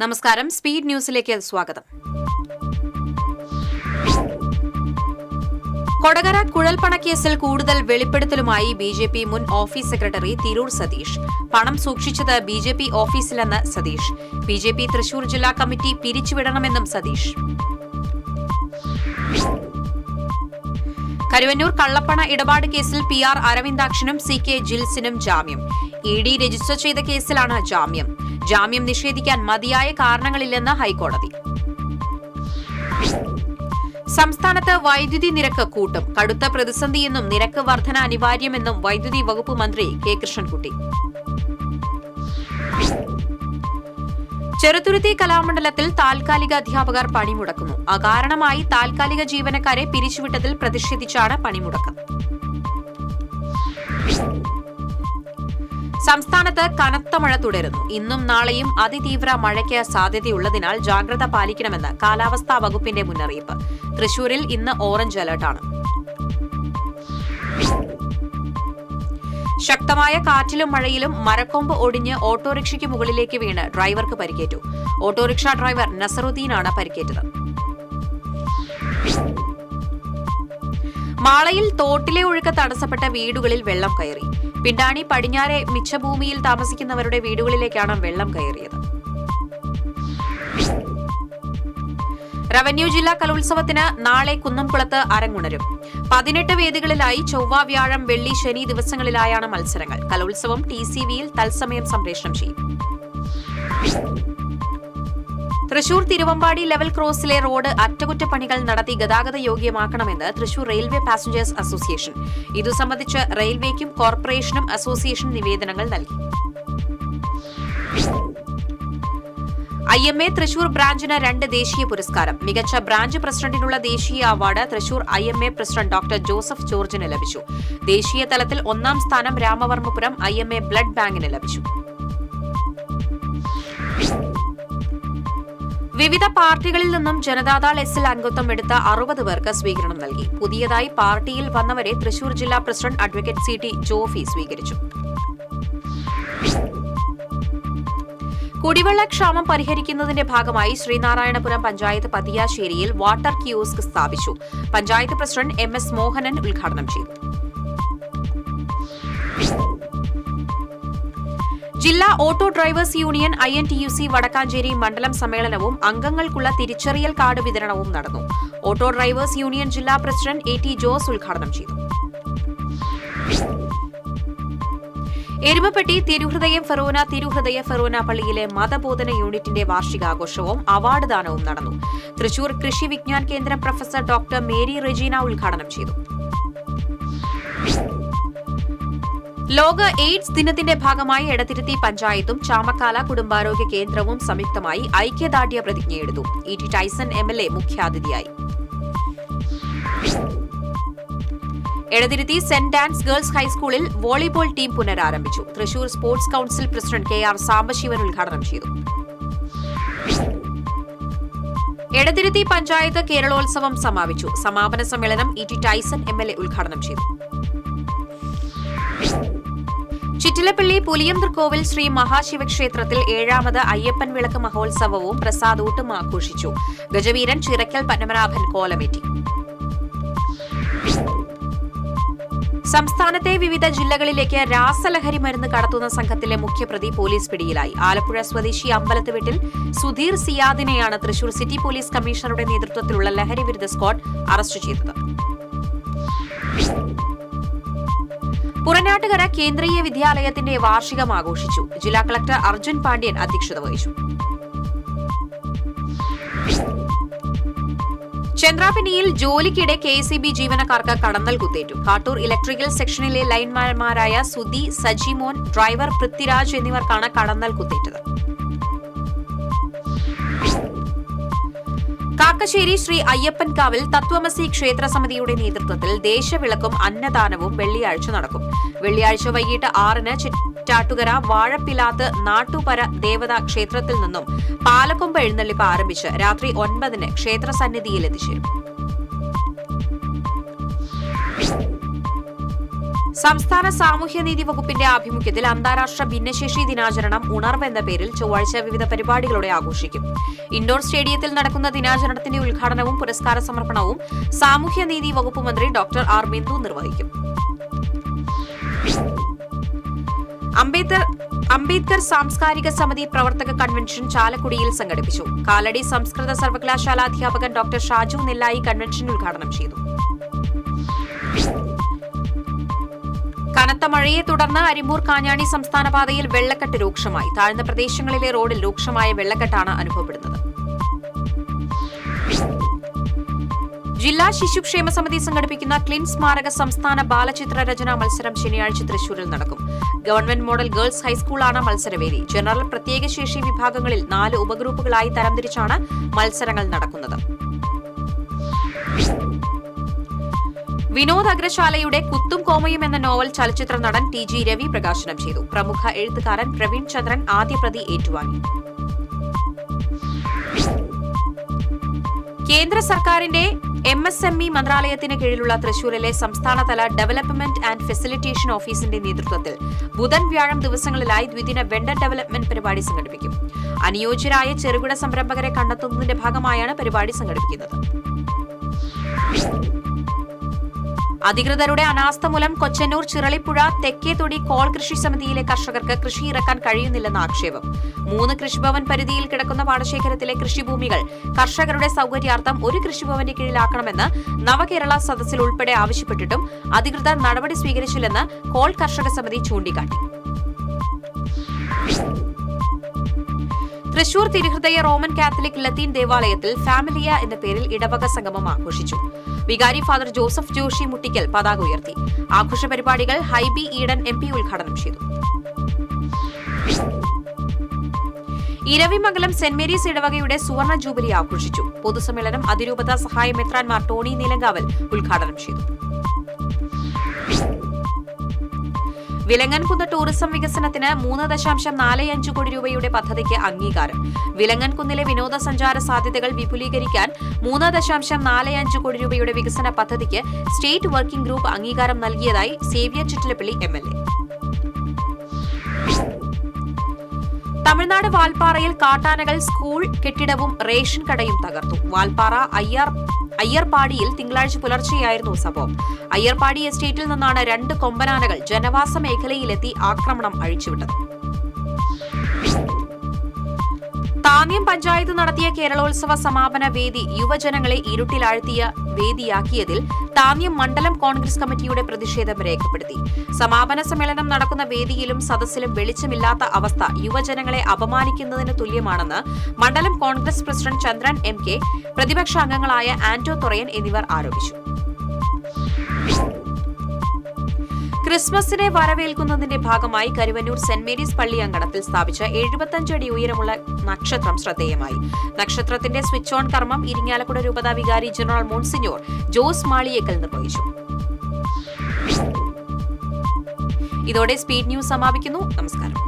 നമസ്കാരം, സ്പീഡ് ന്യൂസിലേക്ക് സ്വാഗതം. കൊടകര കുഴൽപ്പണക്കേസിൽ കൂടുതൽ വെളിപ്പെടുത്തലുമായി ബിജെപി മുൻ ഓഫീസ് സെക്രട്ടറി തിരൂർ സതീഷ്. പണം സൂക്ഷിച്ചത് ബിജെപി ഓഫീസിലെന്ന് സതീഷ്. ബിജെപി തൃശൂർ ജില്ലാ കമ്മിറ്റി പിരിച്ചുവിടണമെന്നും സതീഷ്. കരുവന്നൂർ കള്ളപ്പണ ഇടപാട് കേസിൽ PR അരവിന്ദാക്ഷനും CK ജിൽസിനും ജാമ്യം. ED രജിസ്റ്റർ ചെയ്ത കേസിലാണ് ജാമ്യം. ജാമ്യം നിഷേധിക്കാൻ മതിയായ കാരണങ്ങളില്ലെന്ന് ഹൈക്കോടതി. സംസ്ഥാനത്ത് വൈദ്യുതി നിരക്ക് കൂട്ടും. കടുത്ത പ്രതിസന്ധിയെന്നും നിരക്ക് വർധന അനിവാര്യമെന്നും വൈദ്യുതി വകുപ്പ് മന്ത്രി K കൃഷ്ണൻകുട്ടി. ചെറുതുരുത്തി കലാമണ്ഡലത്തിൽ താൽക്കാലിക അധ്യാപകർ പണിമുടക്കുന്നു. അകാരണമായി താൽക്കാലിക ജീവനക്കാരെ പിരിച്ചുവിട്ടതിൽ പ്രതിഷേധിച്ചാണ് പണിമുടക്ക്. സംസ്ഥാനത്ത് കനത്ത മഴ തുടരുന്നു. ഇന്നും നാളെയും അതിതീവ്ര മഴയ്ക്ക് സാധ്യതയുള്ളതിനാൽ ജാഗ്രത പാലിക്കണമെന്ന് കാലാവസ്ഥാ വകുപ്പിന്റെ മുന്നറിയിപ്പ്. തൃശൂരിൽ ഇന്ന് ഓറഞ്ച് അലർട്ടാണ്. ശക്തമായ കാറ്റിലും മഴയിലും മരക്കൊമ്പ് ഒടിഞ്ഞ് ഓട്ടോറിക്ഷയ്ക്ക് മുകളിലേക്ക് വീണ് ഡ്രൈവർക്ക് പരിക്കേറ്റു. ഓട്ടോറിക്ഷ ഡ്രൈവർ നസറുദ്ദീനാണ് പരിക്കേറ്റത്. മാളയിൽ തോട്ടിലെ ഒഴുക്ക് തടസ്സപ്പെട്ട വീടുകളിൽ വെള്ളം കയറി. പിണ്ടാണി പടിഞ്ഞാറെ മിച്ചഭൂമിയിൽ താമസിക്കുന്നവരുടെ വീടുകളിലേക്കാണ് വെള്ളം കയറിയത്. റവന്യൂ ജില്ലാ കലോത്സവത്തിന് നാളെ കുന്നംകുളത്ത് അരങ്ങുണരും. 18 വേദികളിലായി ചൊവ്വ, വ്യാഴം, വെള്ളി, ശനി ദിവസങ്ങളിലായാണ് മത്സരങ്ങൾ. കലോത്സവം TCVയിൽ തത്സമയം സംപ്രേഷണം ചെയ്യും. തൃശൂർ തിരുവമ്പാടി ലെവൽ ക്രോസിലെ റോഡ് അറ്റകുറ്റപ്പണികൾ നടത്തി ഗതാഗത യോഗ്യമാക്കണമെന്ന് തൃശൂർ റെയിൽവേ പാസഞ്ചേഴ്സ് അസോസിയേഷൻ. ഇതു സംബന്ധിച്ച് റെയിൽവേക്കും കോർപ്പറേഷനും അസോസിയേഷൻ നിവേദനങ്ങൾ നൽകി. IMA തൃശൂർ ബ്രാഞ്ചിന് 2 ദേശീയ പുരസ്കാരം. മികച്ച ബ്രാഞ്ച് പ്രസിഡന്റിനുള്ള ദേശീയ award Thrissur IMA president doctor Joseph ജോർജിന് ലഭിച്ചു. ദേശീയ തലത്തിൽ 1ാം സ്ഥാനം രാമവർമ്മപുരം IMA ബ്ലഡ് ബാങ്കിന് ലഭിച്ചു. വിവിധ പാർട്ടികളിൽ നിന്നും ജനതാദൾ എസിൽ അംഗത്വം എടുത്ത 60 പേർക്ക് സ്വീകരണം നൽകി. പുതിയതായി പാർട്ടിയിൽ വന്നവരെ തൃശൂർ ജില്ലാ പ്രസിഡന്റ് അഡ്വക്കേറ്റ് CT ജോഫി സ്വീകരിച്ചു. കുടിവെള്ളക്ഷാമം പരിഹരിക്കുന്നതിന്റെ ഭാഗമായി ശ്രീനാരായണപുരം പഞ്ചായത്ത് പതിയാശ്ശേരിയിൽ വാട്ടർ കിയോസ്ക് സ്ഥാപിച്ചു. പഞ്ചായത്ത് പ്രസിഡന്റ് MS മോഹനൻ ഉദ്ഘാടനം ചെയ്തു. ജില്ലാ auto drivers union INTUC Vadakkanchery മണ്ഡലം സമ്മേളനവും അംഗങ്ങൾക്കുള്ള തിരിച്ചറിയൽ കാർഡ് വിതരണവും നടന്നു. ഓട്ടോ ഡ്രൈവേഴ്സ് യൂണിയൻ ജില്ലാ പ്രസിഡന്റ് AT ജോസ് ഉദ്ഘാടനം ചെയ്തു. എരുമപ്പെട്ടി തിരുഹൃദയ ഫെറോന പള്ളിയിലെ മതബോധന യൂണിറ്റിന്റെ വാർഷികാഘോഷവും അവാർഡ് ദാനവും നടന്നു. തൃശൂർ കൃഷി വിജ്ഞാൻ കേന്ദ്രം പ്രൊഫസർ ഡോക്ടർ മേരി റെജീന ഉദ്ഘാടനം ചെയ്തു. ലോക എയ്ഡ്സ് ദിനത്തിന്റെ ഭാഗമായി എടത്തിരുത്തി പഞ്ചായത്തും ചാമക്കാല കുടുംബാരോഗ്യ കേന്ദ്രവും സംയുക്തമായി ഐക്യദാർഢ്യ പ്രതിജ്ഞയെടുത്തു. ET ടൈസൺ MLA മുഖ്യാതിഥിയായി. എടതിരുത്തി സെന്റ് ആൻസ് ഗേൾസ് ഹൈസ്കൂളിൽ വോളിബോൾ ടീം പുനരാരംഭിച്ചു. Thrissur sports council president KR Sambasivan ഉദ്ഘാടനം ചെയ്തു. എടതിരുത്തി പഞ്ചായത്ത് കേരളോത്സവം സമാപിച്ചു. സമാപന സമ്മേളനം ET ടൈസൺ MLA ഉദ്ഘാടനം ചെയ്തു. ചിറ്റിലപ്പള്ളി പുലിയന്തർകോവിൽ ശ്രീ മഹാശിവക്ഷേത്രത്തിൽ 7ാമത് അയ്യപ്പൻ വിളക്ക് മഹോത്സവവും പ്രസാദൂട്ടും ആഘോഷിച്ചു. ഗജവീരൻ ചിറക്കൽ പത്മനാഭൻ കോലമേറ്റി. സംസ്ഥാനത്തെ വിവിധ ജില്ലകളിലേക്ക് രാസലഹരി മരുന്ന് കടത്തുന്ന സംഘത്തിലെ മുഖ്യപ്രതി പോലീസ് പിടിയിലായി. ആലപ്പുഴ സ്വദേശി അമ്പലത്ത് വീട്ടിൽ സുധീർ സിയാദിനെയാണ് തൃശൂർ സിറ്റി പോലീസ് കമ്മീഷണറുടെ നേതൃത്വത്തിലുള്ള ലഹരി വിരുദ്ധ സ്ക്വാഡ് അറസ്റ്റ് ചെയ്തത്. പുറനാട്ടുകര കേന്ദ്രീയ വിദ്യാലയത്തിന്റെ വാർഷികം ആഘോഷിച്ചു. ജില്ലാ കളക്ടർ അർജുൻ പാണ്ഡ്യൻ അധ്യക്ഷത വഹിച്ചു. ചന്ദ്രാപിന്നിയിൽ ജോലിക്കിടെ KSEB ജീവനക്കാർക്ക് കടന്നൽ കുത്തേറ്റു. കാട്ടൂർ ഇലക്ട്രിക്കൽ സെക്ഷനിലെ ലൈൻമാൻമാരായ സുധി, സജിമോൻ, ഡ്രൈവർ പൃഥ്വിരാജ് എന്നിവർക്കാണ് കടന്നൽ കുത്തേറ്റത്. കാക്കശ്ശേരി ശ്രീ അയ്യപ്പൻകാവിൽ തത്വമസി ക്ഷേത്ര സമിതിയുടെ നേതൃത്വത്തിൽ ദേശവിളക്കും അന്നദാനവും വെള്ളിയാഴ്ച നടക്കും. വെള്ളിയാഴ്ച വൈകിട്ട് 6-ന് ചിറ്റാട്ടുകര വാഴപ്പിലാത്ത് നാട്ടുപര ദേവതാ ക്ഷേത്രത്തിൽ നിന്നും പാലക്കൊമ്പ് എഴുന്നള്ളിപ്പ് ആരംഭിച്ച് രാത്രി 9-ന് ക്ഷേത്രസന്നിധിയിൽ എത്തിച്ചേരും. സംസ്ഥാന സാമൂഹ്യനീതി വകുപ്പിന്റെ ആഭിമുഖ്യത്തിൽ അന്താരാഷ്ട്ര ഭിന്നശേഷി ദിനാചരണം ഉണർവ് എന്ന പേരിൽ ചൊവ്വാഴ്ച വിവിധ പരിപാടികളോടെ ആഘോഷിക്കും. ഇൻഡോർ സ്റ്റേഡിയത്തിൽ നടക്കുന്ന ദിനാചരണത്തിന്റെ ഉദ്ഘാടനവും പുരസ്കാര സമർപ്പണവും സാമൂഹ്യനീതി വകുപ്പ് മന്ത്രി ഡോക്ടർ ആർ ബിന്ദു നിർവഹിക്കും. അംബേദ്കർ സാംസ്കാരിക സമിതി പ്രവർത്തക കൺവെൻഷൻ ചാലക്കുടിയിൽ സംഘടിപ്പിച്ചു. കാലടി സംസ്കൃത സർവകലാശാല അധ്യാപകൻ ഡോക്ടർ ഷാജു നെല്ലായി കൺവെൻഷൻ ഉദ്ഘാടനം ചെയ്തു. കനത്ത മഴയെ തുടർന്ന് അരിമ്പൂർ കാഞ്ഞാണി സംസ്ഥാന പാതയിൽ വെള്ളക്കെട്ട് രൂക്ഷമായി. താഴ്ന്ന പ്രദേശങ്ങളിലെ റോഡിൽ രൂക്ഷമായ വെള്ളക്കെട്ടാണ് അനുഭവപ്പെടുന്നത്. ജില്ലാ ശിശുക്ഷേമ സമിതി സംഘടിപ്പിക്കുന്ന ക്ലിൻ സ്മാരക സംസ്ഥാന ബാലചിത്ര രചനാ മത്സരം ശനിയാഴ്ച തൃശൂരിൽ നടക്കും. ഗവൺമെന്റ് മോഡൽ ഗേൾസ് ഹൈസ്കൂളാണ് മത്സരവേദി. ജനറൽ പ്രത്യേക ശേഷി വിഭാഗങ്ങളിൽ 4 ഉപഗ്രൂപ്പുകളായി തരംതിരിച്ചാണ് മത്സരങ്ങൾ നടക്കുന്നത്. വിനോദ് അഗ്രശാലയുടെ കുത്തും കോമയും എന്ന നോവൽ ചലച്ചിത്ര നടൻ TG രവി പ്രകാശനം ചെയ്തു. പ്രമുഖ എഴുത്തുകാരൻ പ്രവീൺ ചന്ദ്രൻ ആദ്യ പ്രതി ഏറ്റുവാങ്ങി. കേന്ദ്ര സർക്കാരിന്റെ MSME മന്ത്രാലയത്തിന് കീഴിലുള്ള തൃശൂരിലെ സംസ്ഥാനതല ഡെവലപ്മെന്റ് ആൻഡ് ഫെസിലിറ്റേഷൻ ഓഫീസിന്റെ നേതൃത്വത്തിൽ ബുധൻ വ്യാഴം ദിവസങ്ങളിലായി ദ്വിദിന വെണ്ടർ ഡെവലപ്മെന്റ് പരിപാടി സംഘടിപ്പിക്കും. അനുയോജ്യരായ ചെറുകിട സംരംഭകരെ കണ്ടെത്തുന്നതിന്റെ ഭാഗമായാണ് പരിപാടി സംഘടിപ്പിക്കുന്നത്. അധികൃതരുടെ അനാസ്ഥ മൂലം കൊച്ചന്നൂർ ചിറളിപ്പുഴ തെക്കേതൊടി കോൾ കൃഷി സമിതിയിലെ കർഷകർക്ക് കൃഷി ഇറക്കാൻ കഴിയുന്നില്ലെന്ന ആക്ഷേപം. 3 കൃഷിഭവൻ പരിധിയിൽ കിടക്കുന്ന പാടശേഖരത്തിലെ കൃഷിഭൂമികൾ കർഷകരുടെ സൌകര്യാർത്ഥം ഒരു കൃഷിഭവന്റെ കീഴിലാക്കണമെന്ന് നവകേരള സദസ്സിൽ ഉൾപ്പെടെ ആവശ്യപ്പെട്ടിട്ടും അധികൃതർ നടപടി സ്വീകരിച്ചില്ലെന്ന് കോൾ കർഷക സമിതി ചൂണ്ടിക്കാട്ടി. തൃശൂർ തിരുഹൃദയ റോമൻ കാത്തലിക് ലത്തീൻ ദേവാലയത്തിൽ ഫാമിലിയ എന്ന പേരിൽ ഇടവക സംഗമം ആഘോഷിച്ചു. വികാരി ഫാദർ ജോസഫ് ജോഷി മുട്ടിക്കൽ പതാക ഉയർത്തി. ആഘോഷ പരിപാടികൾ ഹൈബി ഈഡൻ MP ഉദ്ഘാടനം ചെയ്തു. ഇരവിമംഗലം സെന്റ് മേരീസ് ഇടവകയുടെ സുവർണ ജൂബിലി ആഘോഷിച്ചു. പൊതുസമ്മേളനം അതിരൂപത സഹായ മെത്രാൻമാർ ടോണി നീലങ്കാവൽ ഉദ്ഘാടനം ചെയ്തു. വിലങ്ങൻകുന്ന് ടൂറിസം വികസനത്തിന് 3.45 കോടി രൂപയുടെ പദ്ധതിക്ക് അംഗീകാരം. വിലങ്ങൻകുന്നിലെ വിനോദസഞ്ചാര സാധ്യതകൾ വിപുലീകരിക്കാൻ 3.45 കോടി രൂപയുടെ വികസന പദ്ധതിക്ക് സ്റ്റേറ്റ് വർക്കിംഗ് ഗ്രൂപ്പ് അംഗീകാരം നൽകിയതായി സേവ്യർ ചിറ്റിലപ്പള്ളി MLA. തമിഴ്നാട് വാൽപ്പാറയിൽ കാട്ടാനകൾ സ്കൂൾ കെട്ടിടവും റേഷൻ കടയും തകർത്തു. വാൽപ്പാറ അയ്യർപാടിയിൽ തിങ്കളാഴ്ച പുലർച്ചെയായിരുന്നു സംഭവം. അയ്യർപാടി എസ്റ്റേറ്റിൽ നിന്നാണ് 2 കൊമ്പനാനകൾ ജനവാസ മേഖലയിലെത്തി ആക്രമണം അഴിച്ചുവിട്ടത്. താന്യം പഞ്ചായത്ത് നടത്തിയ കേരളോത്സവ സമാപന വേദി യുവജനങ്ങളെ ഇരുട്ടിലാഴ്ത്തിയ വേദിയാക്കിയതിൽ താന്യം മണ്ഡലം കോൺഗ്രസ് കമ്മിറ്റിയുടെ പ്രതിഷേധം രേഖപ്പെടുത്തി. സമാപന സമ്മേളനം നടക്കുന്ന വേദിയിലും സദസ്സിലും വെളിച്ചമില്ലാത്ത അവസ്ഥ യുവജനങ്ങളെ അപമാനിക്കുന്നതിന് തുല്യമാണെന്ന് മണ്ഡലം കോൺഗ്രസ് പ്രസിഡന്റ് ചന്ദ്രൻ MK, പ്രതിപക്ഷ അംഗങ്ങളായ ആന്റോ തൊറയൻ എന്നിവർ ആരോപിച്ചു. ക്രിസ്മസിനെ വരവേൽക്കുന്നതിന്റെ ഭാഗമായി കരുവന്നൂർ സെന്റ് മേരീസ് പള്ളി അങ്കണത്തിൽ സ്ഥാപിച്ച 75 അടി ഉയരമുള്ള നക്ഷത്രം ശ്രദ്ധേയമായി. നക്ഷത്രത്തിന്റെ സ്വിച്ച് ഓൺ കർമ്മം ഇരിങ്ങാലക്കുട രൂപതാ വികാരി ജനറൽ മോൺസിഞ്ഞോർ ജോസ് മാളിയേക്കൽ നിർവഹിച്ചു. ഇതോടെ സ്പീഡ് ന്യൂസ് സമാപിക്കുന്നു. നമസ്കാരം.